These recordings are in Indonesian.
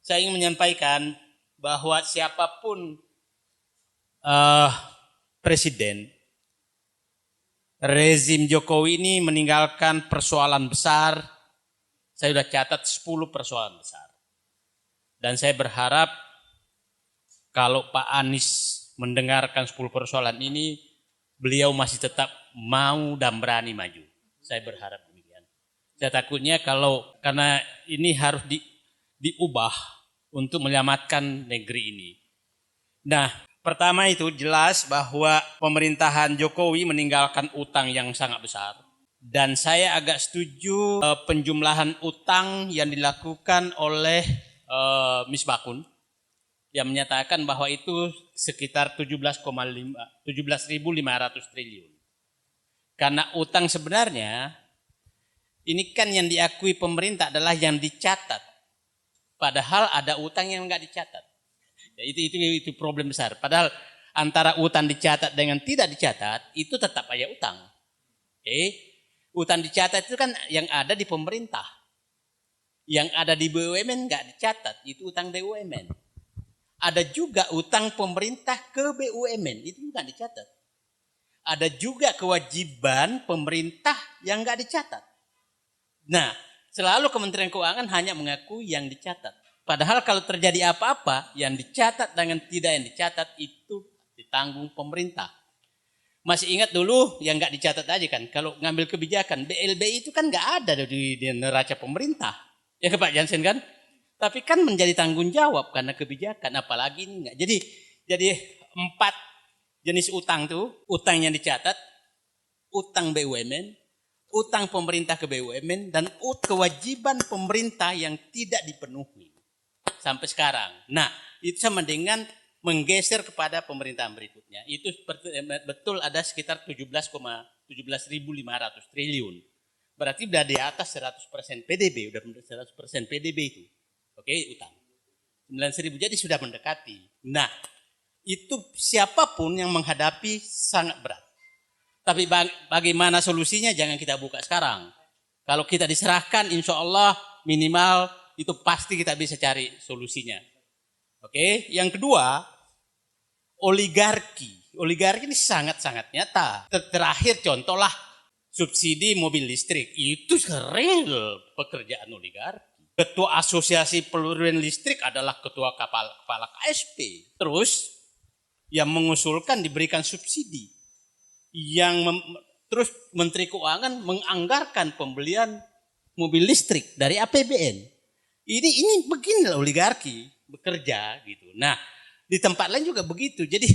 saya ingin menyampaikan bahwa siapapun presiden, rezim Jokowi ini meninggalkan persoalan besar. Saya sudah catat 10 persoalan besar. Dan saya berharap kalau Pak Anies mendengarkan 10 persoalan ini, beliau masih tetap mau dan berani maju. Saya berharap demikian. Saya takutnya karena ini harus diubah untuk menyelamatkan negeri ini. Nah, pertama itu jelas bahwa pemerintahan Jokowi meninggalkan utang yang sangat besar. Dan saya agak setuju penjumlahan utang yang dilakukan oleh Misbakun yang menyatakan bahwa itu sekitar 17.500 triliun. Karena utang sebenarnya ini kan yang diakui pemerintah adalah yang dicatat. Padahal ada utang yang enggak dicatat. Ya, itu problem besar. Padahal antara utang dicatat dengan tidak dicatat itu tetap aja utang. Utang dicatat itu kan yang ada di pemerintah. Yang ada di BUMN enggak dicatat, itu utang BUMN. Ada juga utang pemerintah ke BUMN, itu juga dicatat. Ada juga kewajiban pemerintah yang enggak dicatat. Nah, selalu Kementerian Keuangan hanya mengakui yang dicatat. Padahal kalau terjadi apa-apa, yang dicatat dengan tidak yang dicatat itu ditanggung pemerintah. Masih ingat dulu yang enggak dicatat aja kan, kalau ngambil kebijakan, BLBI itu kan enggak ada di neraca pemerintah. Ya Pak Jansen kan? Tapi kan menjadi tanggung jawab karena kebijakan, apalagi ini enggak. Jadi 4 jenis utang tuh, utang yang dicatat, utang BUMN, utang pemerintah ke BUMN, dan kewajiban pemerintah yang tidak dipenuhi sampai sekarang. Nah, itu sama dengan menggeser kepada pemerintahan berikutnya. Itu betul ada sekitar 17.500 triliun. Berarti sudah di atas 100% PDB, udah 100% PDB itu. Oke, utang. 9.000 jadi sudah mendekati. Nah, itu siapapun yang menghadapi sangat berat. Tapi bagaimana solusinya jangan kita buka sekarang. Kalau kita diserahkan insya Allah minimal itu pasti kita bisa cari solusinya. Oke, yang kedua, oligarki. Oligarki ini sangat-sangat nyata. Terakhir contohlah subsidi mobil listrik. Itu real pekerjaan oligarki. Ketua Asosiasi Peluruan Listrik adalah ketua kepala KSP. Terus yang mengusulkan diberikan subsidi. Terus Menteri Keuangan menganggarkan pembelian mobil listrik dari APBN. Ini beginilah oligarki bekerja gitu. Nah, di tempat lain juga begitu. Jadi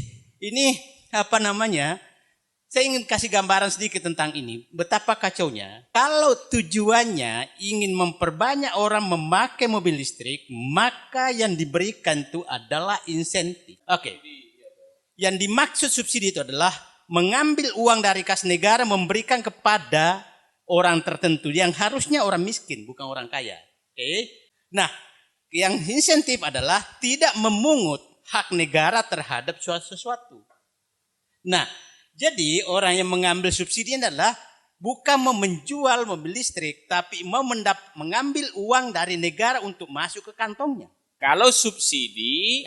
ini saya ingin kasih gambaran sedikit tentang ini. Betapa kacaunya. Kalau tujuannya ingin memperbanyak orang memakai mobil listrik, maka yang diberikan itu adalah insentif. Oke. Yang dimaksud subsidi itu adalah mengambil uang dari kas negara memberikan kepada orang tertentu yang harusnya orang miskin, bukan orang kaya. Oke. Nah, yang insentif adalah tidak memungut hak negara terhadap sesuatu. Nah, jadi orang yang mengambil subsidi adalah bukan menjual mobil listrik, tapi mengambil uang dari negara untuk masuk ke kantongnya. Kalau subsidi,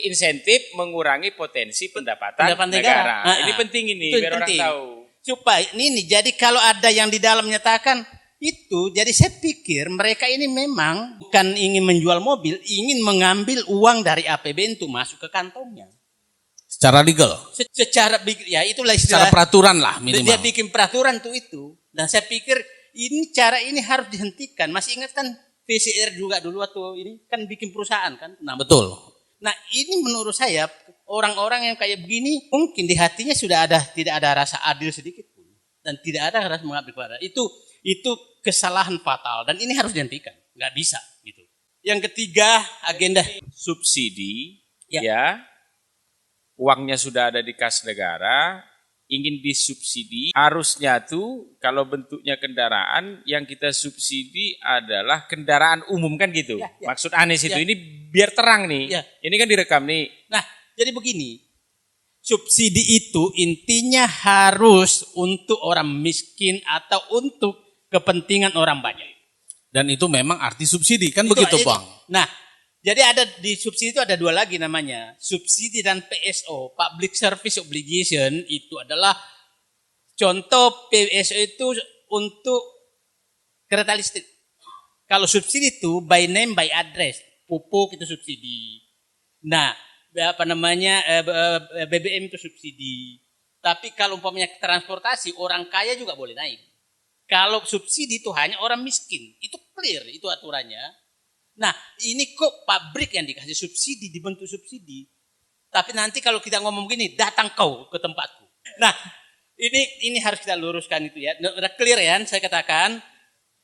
insentif mengurangi potensi pendapatan negara. Ini penting ini, biar penting. Orang tahu. Supaya ini jadi kalau ada yang di dalam menyatakan itu, jadi saya pikir mereka ini memang bukan ingin menjual mobil, ingin mengambil uang dari APBN untuk masuk ke kantongnya. Secara legal? Secara itulah istilah. Secara peraturan lah minimal. Dia bikin peraturan tuh itu. Dan saya pikir cara ini harus dihentikan. Masih ingat kan VCR juga dulu waktu ini kan bikin perusahaan kan? Nah, betul. Nah ini menurut saya orang-orang yang kayak begini mungkin di hatinya tidak ada rasa adil sedikit pun. Dan tidak ada rasa mengabdi kepada. Itu kesalahan fatal dan ini harus dihentikan. Nggak bisa gitu. Yang ketiga agenda subsidi ya. Uangnya sudah ada di kas negara, ingin disubsidi, harusnya tuh kalau bentuknya kendaraan yang kita subsidi adalah kendaraan umum kan gitu. Ya. Maksud Anies itu ini biar terang nih. Ya. Ini kan direkam nih. Nah, jadi begini. Subsidi itu intinya harus untuk orang miskin atau untuk kepentingan orang banyak. Dan itu memang arti subsidi, kan Itu- begitu itu- Bang? Nah, jadi ada di subsidi itu ada dua lagi namanya. Subsidi dan PSO, Public Service Obligation, itu adalah contoh PSO itu untuk kereta listrik. Kalau subsidi itu by name by address, pupuk itu subsidi. Nah, BBM itu subsidi. Tapi kalau umpamanya transportasi, orang kaya juga boleh naik. Kalau subsidi itu hanya orang miskin, itu clear, itu aturannya. Nah, ini kok pabrik yang dikasih subsidi, dibentuk subsidi. Tapi nanti kalau kita ngomong begini, datang kau ke tempatku. Nah, ini harus kita luruskan itu ya. Udah clear ya, saya katakan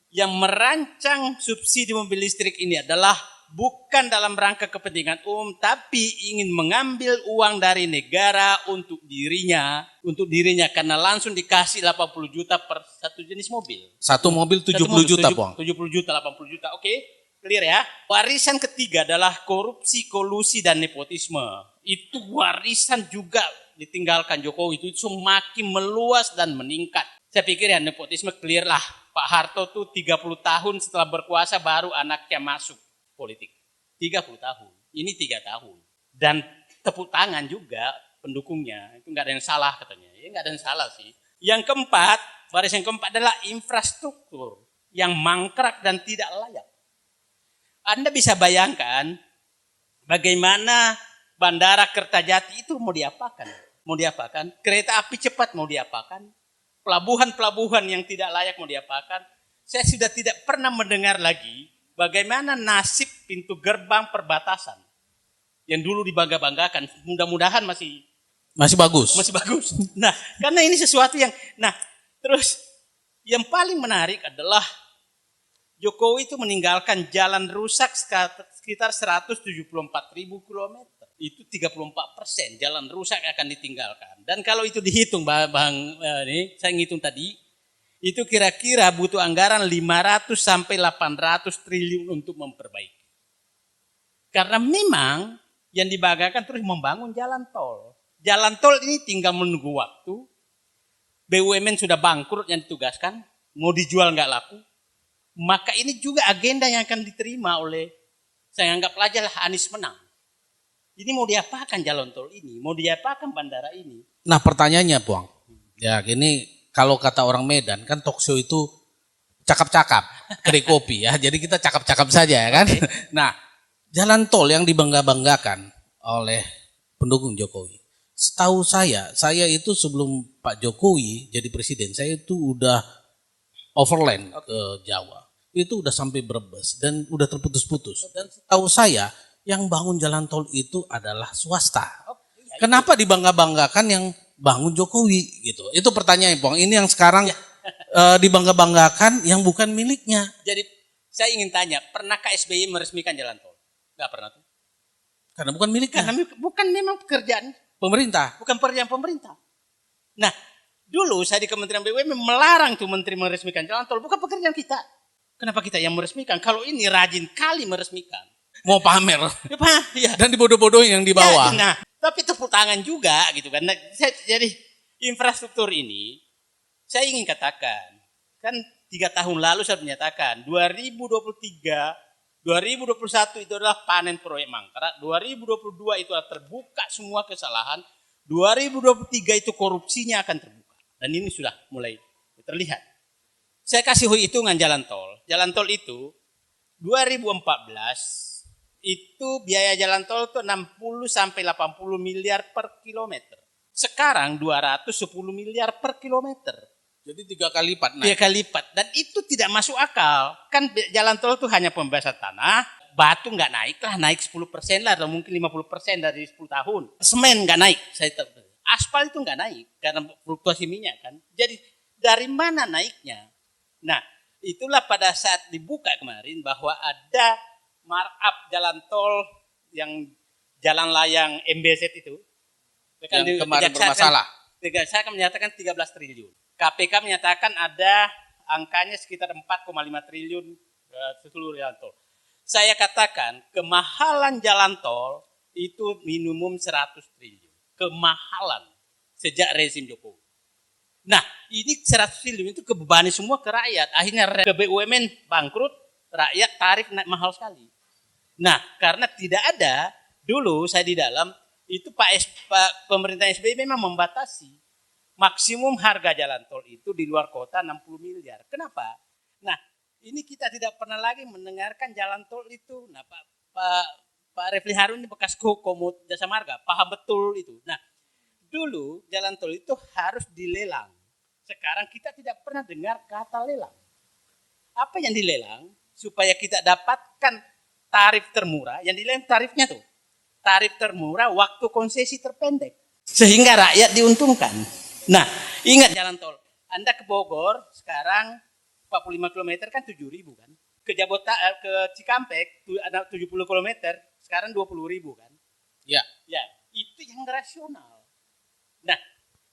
yang merancang subsidi mobil listrik ini adalah bukan dalam rangka kepentingan umum, tapi ingin mengambil uang dari negara untuk dirinya karena langsung dikasih 80 juta per satu jenis mobil. Satu mobil 70 juta Bang. 70 juta, 80 juta. Oke, clear ya. Warisan ketiga adalah korupsi, kolusi, dan nepotisme. Itu warisan juga ditinggalkan Jokowi, itu semakin meluas dan meningkat. Saya pikir ya nepotisme clear lah. Pak Harto tuh 30 tahun setelah berkuasa baru anaknya masuk politik. 30 tahun. Ini 3 tahun. Dan tepuk tangan juga pendukungnya. Itu nggak ada yang salah katanya. Ya nggak ada yang salah sih. Yang keempat, warisan keempat adalah infrastruktur yang mangkrak dan tidak layak. Anda bisa bayangkan bagaimana Bandara Kertajati itu mau diapakan? Mau diapakan? Kereta api cepat mau diapakan? Pelabuhan-pelabuhan yang tidak layak mau diapakan? Saya sudah tidak pernah mendengar lagi bagaimana nasib pintu gerbang perbatasan yang dulu dibangga-banggakan. Mudah-mudahan masih Masih bagus. Nah, karena ini sesuatu yang, terus yang paling menarik adalah Jokowi itu meninggalkan jalan rusak sekitar 174.000 kilometer. Itu 34% jalan rusak akan ditinggalkan. Dan kalau itu dihitung, saya ngitung tadi, itu kira-kira butuh anggaran 500 sampai 800 triliun untuk memperbaiki. Karena memang yang dibanggakan terus membangun jalan tol. Jalan tol ini tinggal menunggu waktu. BUMN sudah bangkrut yang ditugaskan, mau dijual nggak laku. Maka ini juga agenda yang akan diterima oleh, saya anggap aja lah Anies menang. Ini mau diapakan jalan tol ini? Mau diapakan bandara ini? Nah pertanyaannya Bang, ya gini kalau kata orang Medan kan talk show itu cakap-cakap, kedai kopi ya. Jadi kita cakap-cakap saja ya kan. Okay. Nah jalan tol yang dibangga-banggakan oleh pendukung Jokowi. Setahu saya itu sebelum Pak Jokowi jadi presiden, saya itu udah overland ke Jawa. Itu udah sampai Brebes dan udah terputus-putus. Dan setahu saya yang bangun jalan tol itu adalah swasta. Kenapa dibangga-banggakan yang bangun Jokowi gitu? Itu pertanyaan Bang. Ini yang sekarang dibangga-banggakan yang bukan miliknya. Jadi saya ingin tanya, pernahkah SBY meresmikan jalan tol? Enggak pernah tuh. Karena bukan miliknya. Karena bukan memang pekerjaan Pemerintah. bukan pekerjaan pemerintah. Nah, dulu saya di Kementerian BUMN melarang tuh menteri meresmikan jalan tol, bukan pekerjaan kita. Kenapa kita yang meresmikan? Kalau ini rajin kali meresmikan. Mau pamer. Ya. Dan dibodoh-bodohin yang di bawah. Ya, nah, tapi tepuk tangan juga gitu kan. Nah, jadi infrastruktur ini saya ingin katakan, kan 3 tahun lalu saya menyatakan 2021 itu adalah panen proyek mangkrak, 2022 itu adalah terbuka semua kesalahan, 2023 itu korupsinya akan terbuka. Dan ini sudah mulai terlihat. Saya kasih hitungan jalan tol. Jalan tol itu 2014 itu biaya jalan tol itu 60 sampai 80 miliar per kilometer. Sekarang 210 miliar per kilometer. Jadi 3 kali lipat naik. 3 kali lipat. Dan itu tidak masuk akal. Kan jalan tol itu hanya pembebasan tanah, batu nggak naik lah, naik 10% lah, atau mungkin 50% dari 10 tahun. Semen nggak naik. Aspal itu nggak naik, karena fluktuasi minyak kan. Jadi dari mana naiknya? Nah, itulah pada saat dibuka kemarin bahwa ada markup jalan tol yang jalan layang MBZ itu. Yang kemarin bermasalah. Saya akan menyatakan 13 triliun. KPK menyatakan ada angkanya sekitar 4,5 triliun seluruh jalan tol. Saya katakan kemahalan jalan tol itu minimum 100 triliun. Kemahalan sejak rezim Jokowi. Nah, ini 100 triliun itu kebebani semua ke rakyat. Akhirnya ke BUMN bangkrut, rakyat tarif naik mahal sekali. Nah, karena tidak ada, dulu saya di dalam, itu Pak pemerintah SBY memang membatasi maksimum harga jalan tol itu di luar kota 60 miliar. Kenapa? Nah, ini kita tidak pernah lagi mendengarkan jalan tol itu. Nah, Pak Refli Harun ini bekas Komut Jasa Marga, paham betul itu. Nah, dulu jalan tol itu harus dilelang. Sekarang kita tidak pernah dengar kata lelang. Apa yang dilelang? Supaya kita dapatkan tarif termurah, yang dilelang tarifnya tuh. Tarif termurah, waktu konsesi terpendek. Sehingga rakyat diuntungkan. Nah, ingat jalan tol. Anda ke Bogor, sekarang 45 km kan 7.000 kan. Ke Cikampek, ada 70 km, sekarang 20.000 kan. Ya. Ya, itu yang rasional. Nah,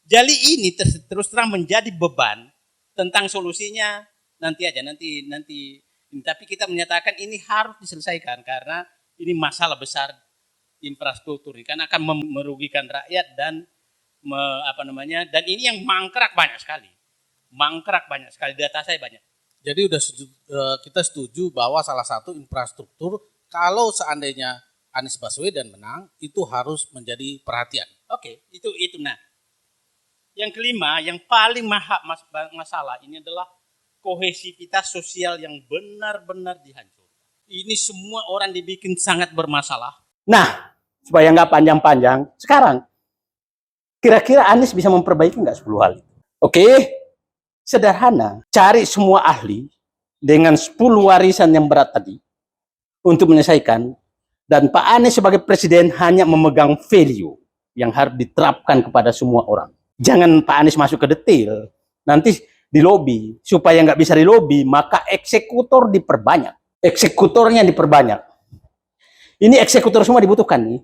jadi ini terus terang menjadi beban. Tentang solusinya nanti aja, nanti. Tapi kita menyatakan ini harus diselesaikan karena ini masalah besar infrastruktur ini, karena akan merugikan rakyat dan dan ini yang mangkrak banyak sekali. Data saya banyak. Jadi kita setuju bahwa salah satu infrastruktur kalau seandainya Anies Baswedan menang itu harus menjadi perhatian. Oke, itu. Nah, yang kelima, yang paling masalah ini adalah kohesivitas sosial yang benar-benar dihancurkan. Ini semua orang dibikin sangat bermasalah. Nah, supaya nggak panjang-panjang, sekarang kira-kira Anies bisa memperbaiki nggak 10 hal itu? Oke, sederhana. Cari semua ahli dengan 10 warisan yang berat tadi untuk menyelesaikan. Dan Pak Anies sebagai presiden hanya memegang value yang harus diterapkan kepada semua orang. Jangan Pak Anies masuk ke detail. Nanti di lobby. Supaya nggak bisa di lobby, maka eksekutor diperbanyak. Eksekutornya diperbanyak. Ini eksekutor semua dibutuhkan nih.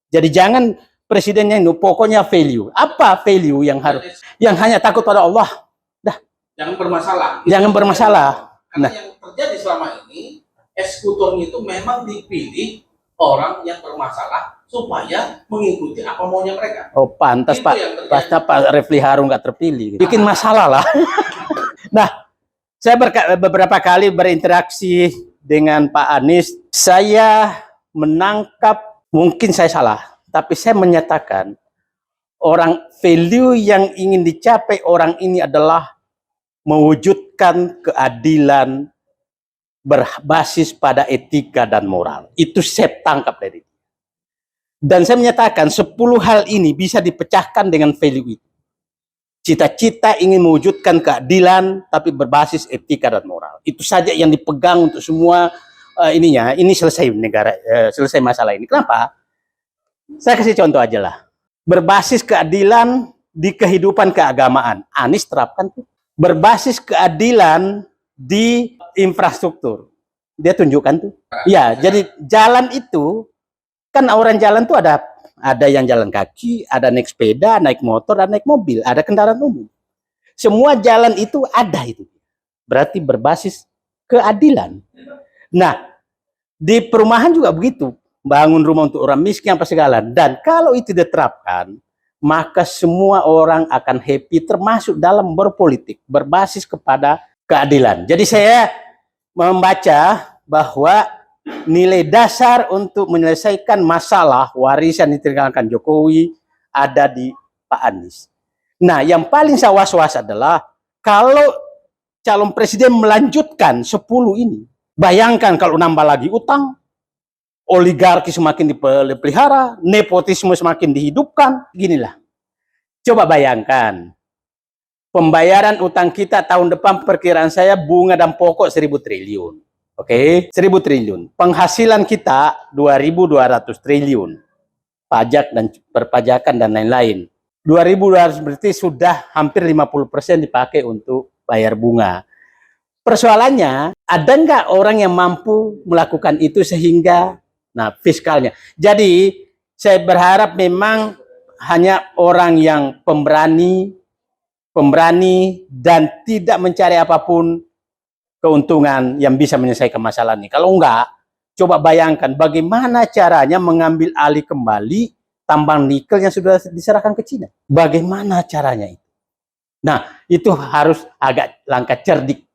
Jadi jangan presidennya ini pokoknya value. Apa value yang harus? Yang hanya takut pada Allah. Dah. Jangan bermasalah. Jangan bermasalah. Karena yang terjadi selama ini, eksekutornya itu memang dipilih orang yang bermasalah supaya mengikuti apa maunya mereka. Oh, pantas Pak Refli Harun nggak terpilih. Bikin masalah lah. Nah, saya beberapa kali berinteraksi dengan Pak Anies. Saya menangkap, mungkin saya salah, tapi saya menyatakan orang value yang ingin dicapai orang ini adalah mewujudkan keadilan berbasis pada etika dan moral. Itu saya tangkap dari dia. Dan saya menyatakan 10 hal ini bisa dipecahkan dengan value itu. Cita-cita ingin mewujudkan keadilan tapi berbasis etika dan moral. Itu saja yang dipegang untuk semua ini selesai selesai masalah ini. Kenapa? Saya kasih contoh aja lah. Berbasis keadilan di kehidupan keagamaan. Anies terapkan tuh. Berbasis keadilan di infrastruktur. Dia tunjukkan tuh. Ya, jadi jalan itu kan orang jalan tuh ada yang jalan kaki, ada naik sepeda, naik motor, dan naik mobil, ada kendaraan umum. Semua jalan itu ada itu. Berarti berbasis keadilan. Nah, di perumahan juga begitu. Bangun rumah untuk orang miskin apa segala. Dan kalau itu diterapkan, maka semua orang akan happy termasuk dalam berpolitik. Berbasis kepada keadilan. Jadi saya membaca bahwa nilai dasar untuk menyelesaikan masalah warisan yang ditinggalkan Jokowi ada di Pak Anies. Nah, yang paling saya was-was adalah kalau calon presiden melanjutkan 10 ini. Bayangkan kalau nambah lagi utang, oligarki semakin dipelihara, nepotisme semakin dihidupkan. Ginilah. Coba bayangkan. Pembayaran utang kita tahun depan perkiraan saya bunga dan pokok 1.000 triliun. Oke, 1.000 triliun. Penghasilan kita 2.200 triliun. Pajak dan perpajakan dan lain-lain. 2.200 berarti sudah hampir 50% dipakai untuk bayar bunga. Persoalannya, ada nggak orang yang mampu melakukan itu sehingga, fiskalnya. Jadi, saya berharap memang hanya orang yang pemberani dan tidak mencari apapun keuntungan yang bisa menyelesaikan masalah ini. Kalau enggak, coba bayangkan bagaimana caranya mengambil alih kembali tambang nikel yang sudah diserahkan ke Cina. Bagaimana caranya itu? Nah, itu harus agak langkah cerdik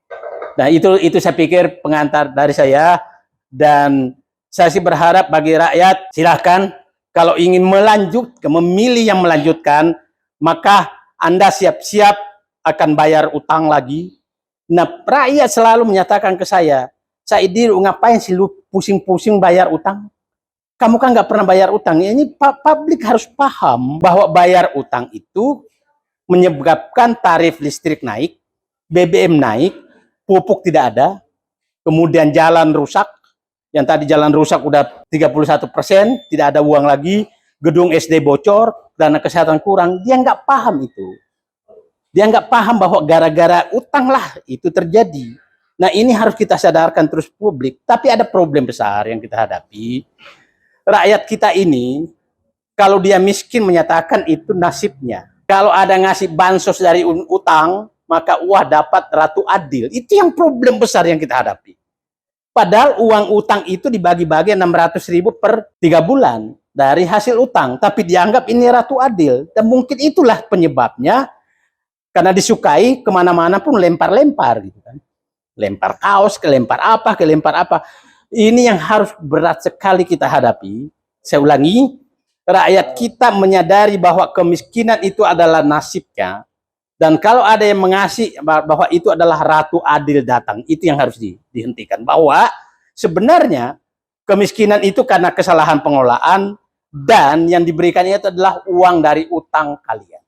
Nah, itu saya pikir pengantar dari saya, dan saya sih berharap bagi rakyat, silahkan kalau ingin memilih yang melanjutkan, maka Anda siap-siap akan bayar utang lagi. Nah, rakyat selalu menyatakan ke saya, Saidir, ngapain sih lu pusing-pusing bayar utang? Kamu kan nggak pernah bayar utang. Ini publik harus paham bahwa bayar utang itu menyebabkan tarif listrik naik, BBM naik, pupuk tidak ada, kemudian jalan rusak, yang tadi jalan rusak udah 31%, tidak ada uang lagi, gedung SD bocor, dana kesehatan kurang. Dia nggak paham itu. Dia nggak paham bahwa gara-gara utang lah itu terjadi. Nah, ini harus kita sadarkan terus publik. Tapi ada problem besar yang kita hadapi. Rakyat kita ini, kalau dia miskin menyatakan itu nasibnya. Kalau ada ngasih bansos dari utang, maka wah dapat ratu adil. Itu yang problem besar yang kita hadapi. Padahal uang utang itu dibagi-bagi 600.000 per 3 bulan dari hasil utang. Tapi dianggap ini ratu adil. Dan mungkin itulah penyebabnya, karena disukai kemana-mana pun lempar-lempar gitu kan. Lempar kaos, kelempar apa. Ini yang harus berat sekali kita hadapi. Saya ulangi, rakyat kita menyadari bahwa kemiskinan itu adalah nasibnya. Dan kalau ada yang mengasih bahwa itu adalah ratu adil datang, itu yang harus dihentikan. Bahwa sebenarnya kemiskinan itu karena kesalahan pengelolaan, dan yang diberikan itu adalah uang dari utang kalian.